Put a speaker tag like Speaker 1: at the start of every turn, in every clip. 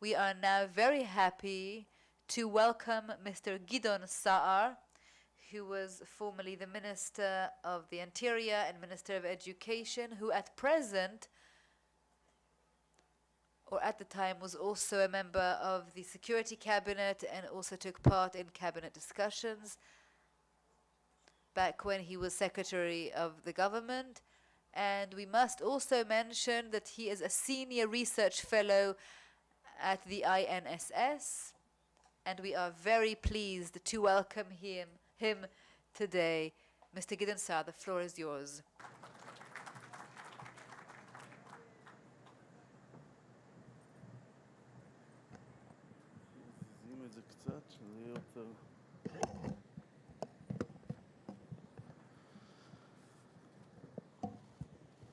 Speaker 1: We are now very happy to welcome Mr. Gideon, who was formerly the Minister of the Interior and Minister of Education, who at present, or at the time, was also a member of the Security Cabinet and also took part in cabinet discussions back when he was Secretary of the Government. And we must also mention that he is a senior research fellow at the INSS, and we are very pleased to welcome him today. Mr. Gideon, the floor is yours.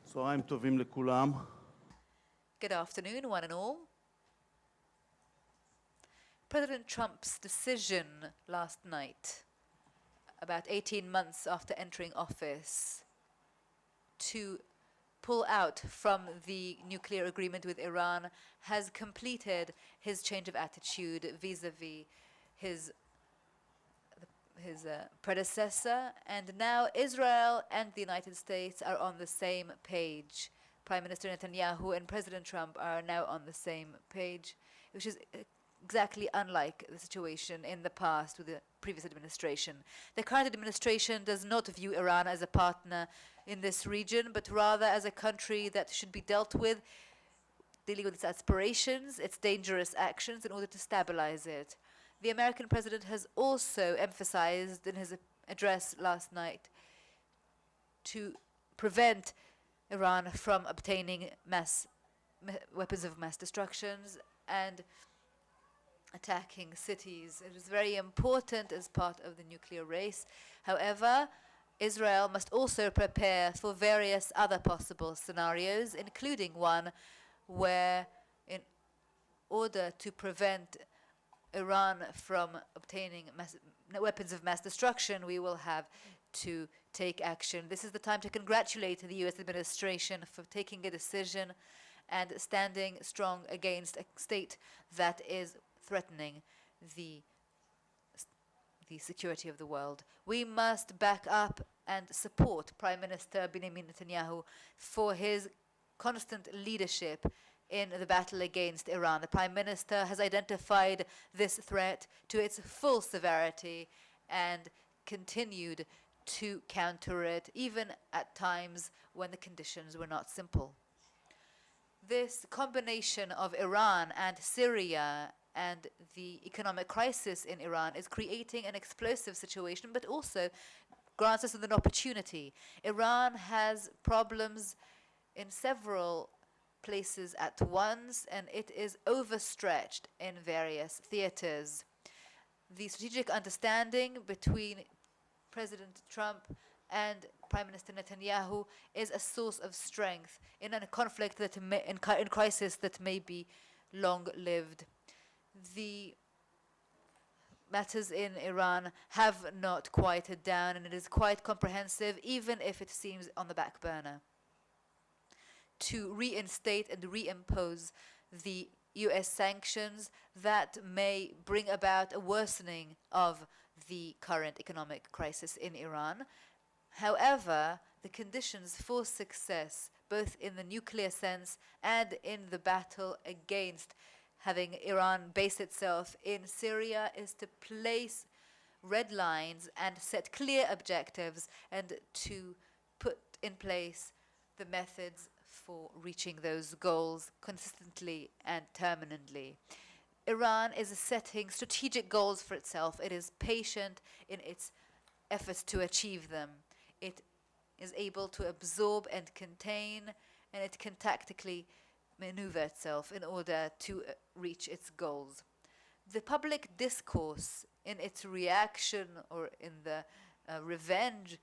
Speaker 2: צהריים טובים לכולם.
Speaker 1: Good afternoon, one and all. President Trump's decision last night, about 18 months after entering office, to pull out from the nuclear agreement with Iran has completed his change of attitude vis-à-vis his predecessor, and now Israel and the United States are on the same page. Prime Minister Netanyahu and President Trump are now on the same page, which is exactly unlike the situation in the past with the previous administration. The current administration does not view Iran as a partner in this region, but rather as a country that should be dealt with, dealing with its aspirations, its dangerous actions, in order to stabilize it. The American president has also emphasized in his address last night to prevent Iran from obtaining weapons of mass destruction and attacking cities. It is very important as part of the nuclear race. However, Israel must also prepare for various other possible scenarios, including one where, in order to prevent Iran from obtaining weapons of mass destruction, we will have to take action. This is the time to congratulate the U.S. administration for taking a decision and standing strong against a state that is threatening the security of the world. We must back up and support Prime Minister Benjamin Netanyahu for his constant leadership in the battle against Iran. The Prime Minister has identified this threat to its full severity and continued to counter it, even at times when the conditions were not simple. This combination of Iran and Syria and the economic crisis in Iran is creating an explosive situation, but also grants us an opportunity. Iran has problems in several places at once, and it is overstretched in various theaters. The strategic understanding between President Trump and Prime Minister Netanyahu is a source of strength in a conflict that in crisis that may be long-lived. The matters in Iran have not quieted down, and it is quite comprehensive, even if it seems on the back burner. To reinstate and reimpose the US sanctions that may bring about a worsening of the current economic crisis in Iran. However, the conditions for success, both in the nuclear sense and in the battle against having Iran base itself in Syria, is to place red lines and set clear objectives and to put in place the methods for reaching those goals consistently and permanently. Iran is setting strategic goals for itself. It is patient in its efforts to achieve them. It is able to absorb and contain, and it can tactically maneuver itself in order to reach its goals. The public discourse in its reaction or in the revenge,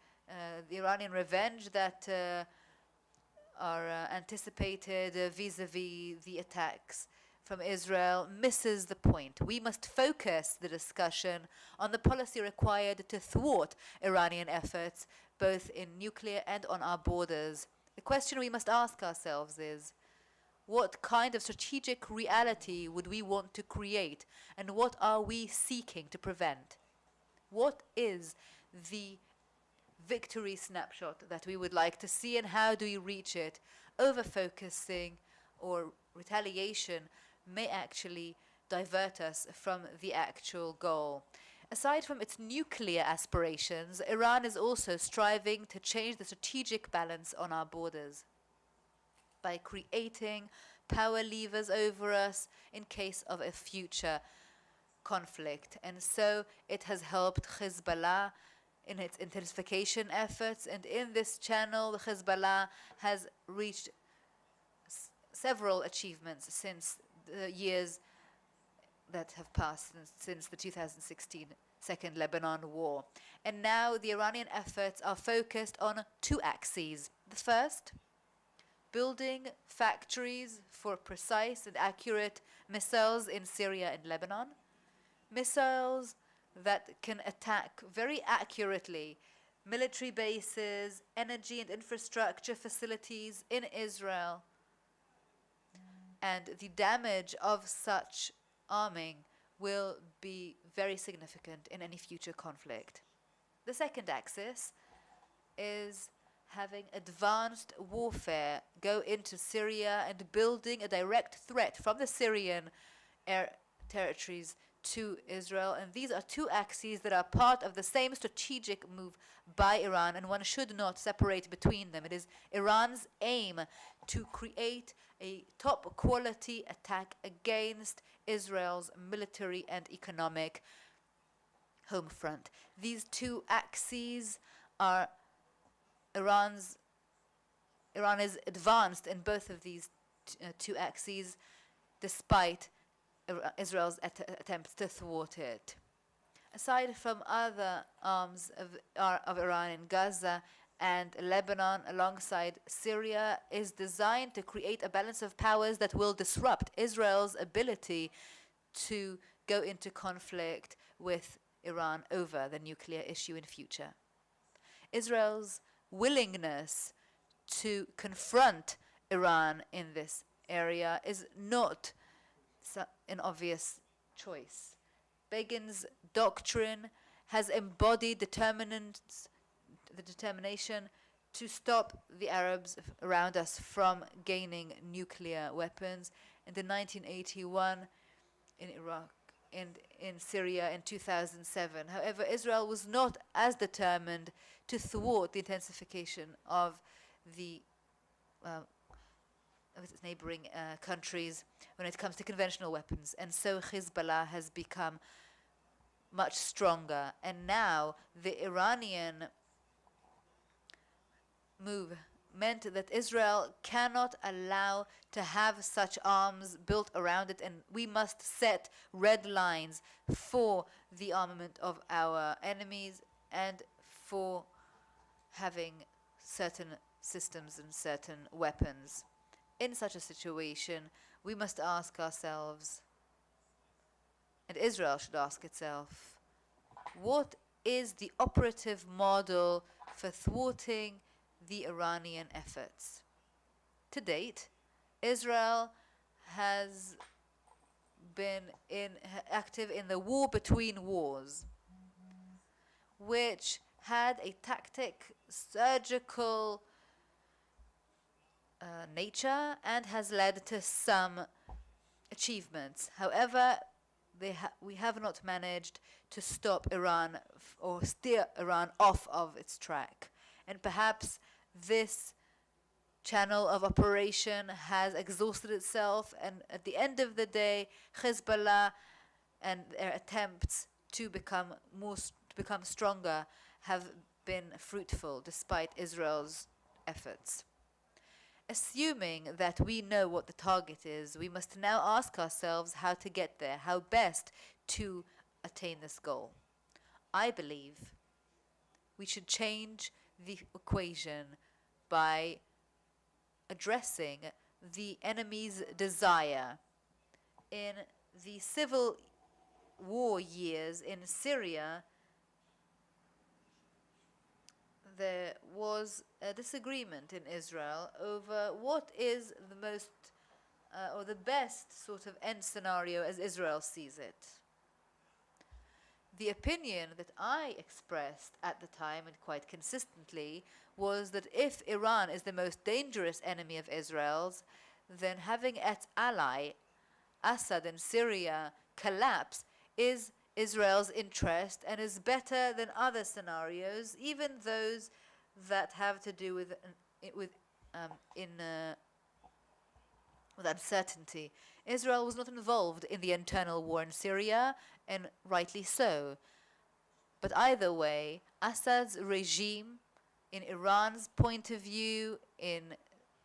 Speaker 1: the Iranian revenge that are anticipated vis-à-vis the attacks from Israel misses the point. We must focus the discussion on the policy required to thwart Iranian efforts, both in nuclear and on our borders. The question we must ask ourselves is, What kind of strategic reality would we want to create? And what are we seeking to prevent? What is the victory snapshot that we would like to see, and how do we reach it? Over-focusing or retaliation may actually divert us from the actual goal. Aside from its nuclear aspirations, Iran is also striving to change the strategic balance on our borders by creating power levers over us in case of a future conflict. And so it has helped Hezbollah in its intensification efforts. And in this channel, the Hezbollah has reached several achievements since the years that have passed since the 2016 Second Lebanon War. And now the Iranian efforts are focused on two axes. The first, building factories for precise and accurate missiles in Syria and Lebanon. Missiles that can attack very accurately military bases, energy and infrastructure facilities in Israel. And the damage of such arming will be very significant in any future conflict. The second axis is having advanced warfare go into Syria and building a direct threat from the Syrian air territories to Israel. And these are two axes that are part of the same strategic move by Iran, and one should not separate between them. It is Iran's aim to create a top quality attack against Israel's military and economic home front. These two axes are Iran is advanced in both of these two axes, despite Israel's attempts to thwart it. Aside from other arms of Iran in Gaza and Lebanon alongside Syria, is designed to create a balance of powers that will disrupt Israel's ability to go into conflict with Iran over the nuclear issue in future. Israel's willingness to confront Iran in this area is not an obvious choice. Begin's doctrine has embodied the determination to stop the Arabs around us from gaining nuclear weapons. In 1981 in Iraq and in Syria in 2007. However, Israel was not as determined to thwart the intensification of its neighboring countries when it comes to conventional weapons. And so Hezbollah has become much stronger. And now the Iranian move meant that Israel cannot allow to have such arms built around it, and we must set red lines for the armament of our enemies and for having certain systems and certain weapons. In such a situation, we must ask ourselves, and Israel should ask itself, what is the operative model for thwarting the Iranian efforts? To date, Israel has been active in the war between wars, which had a surgical nature and has led to some achievements. However, we have not managed to stop Iran or steer Iran off of its track. And perhaps this channel of operation has exhausted itself, and at the end of the day, Hezbollah and their attempts to become stronger have been fruitful despite Israel's efforts. Assuming that we know what the target is, we must now ask ourselves how to get there, how best to attain this goal. I believe we should change the equation by addressing the enemy's desire. In the civil war years in Syria, there was a disagreement in Israel over what is the most or the best sort of end scenario as Israel sees it. The opinion that I expressed at the time, and quite consistently, was that if Iran is the most dangerous enemy of Israel's, then having its ally, Assad in Syria, collapse is Israel's interest and is better than other scenarios, even those that have to do with uncertainty. Israel was not involved in the internal war in Syria, and rightly so. But either way, Assad's regime, in Iran's point of view, in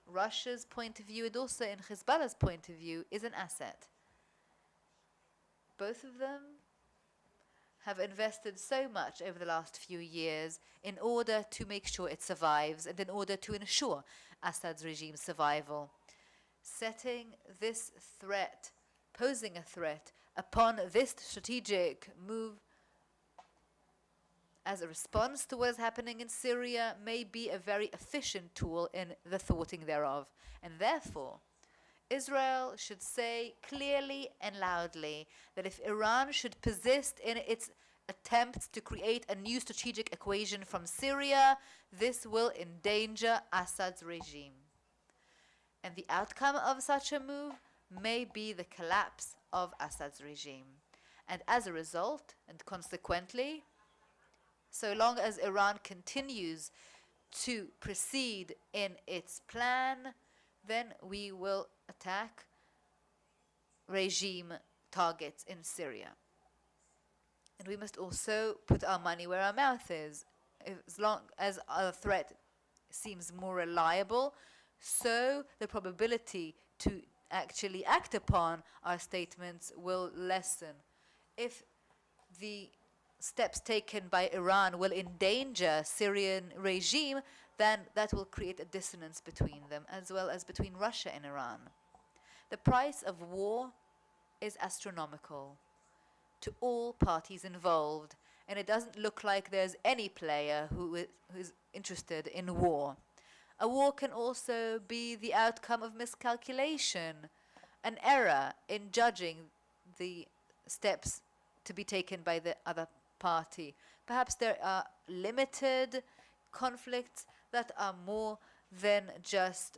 Speaker 1: Russia's point of view, and also in Hezbollah's point of view, is an asset. Both of them have invested so much over the last few years in order to make sure it survives and in order to ensure Assad's regime's survival. Setting this threat, posing a threat upon this strategic move as a response to what is happening in Syria may be a very efficient tool in the thwarting thereof. And therefore, Israel should say clearly and loudly that if Iran should persist in its attempts to create a new strategic equation from Syria, this will endanger Assad's regime. And the outcome of such a move may be the collapse of Assad's regime. And as a result, and consequently, so long as Iran continues to proceed in its plan, then we will attack regime targets in Syria. And we must also put our money where our mouth is. As long as our threat seems more reliable, so the probability to actually act upon our statements will lessen. If the steps taken by Iran will endanger Syrian regime, then that will create a dissonance between them, as well as between Russia and Iran. The price of war is astronomical to all parties involved, and it doesn't look like there's any player who is interested in war. A war can also be the outcome of miscalculation, an error in judging the steps to be taken by the other party. Perhaps there are limited conflicts that are more than just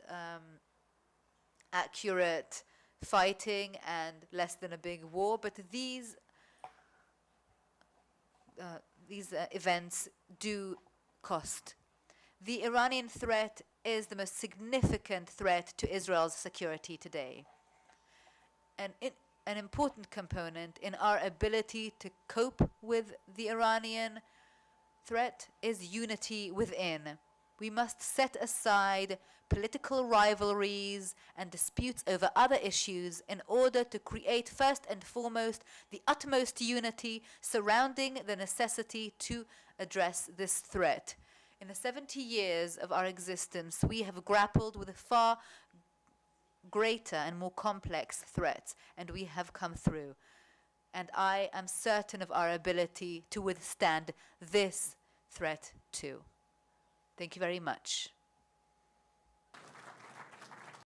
Speaker 1: accurate fighting and less than a big war, but these events do cost. The Iranian threat is the most significant threat to Israel's security today. And an important component in our ability to cope with the Iranian threat is unity within. We must set aside political rivalries and disputes over other issues in order to create first and foremost the utmost unity surrounding the necessity to address this threat. In the 70 years of our existence, we have grappled with far greater and more complex threats, and we have come through. And I am certain of our ability to withstand this threat too. Thank you very much.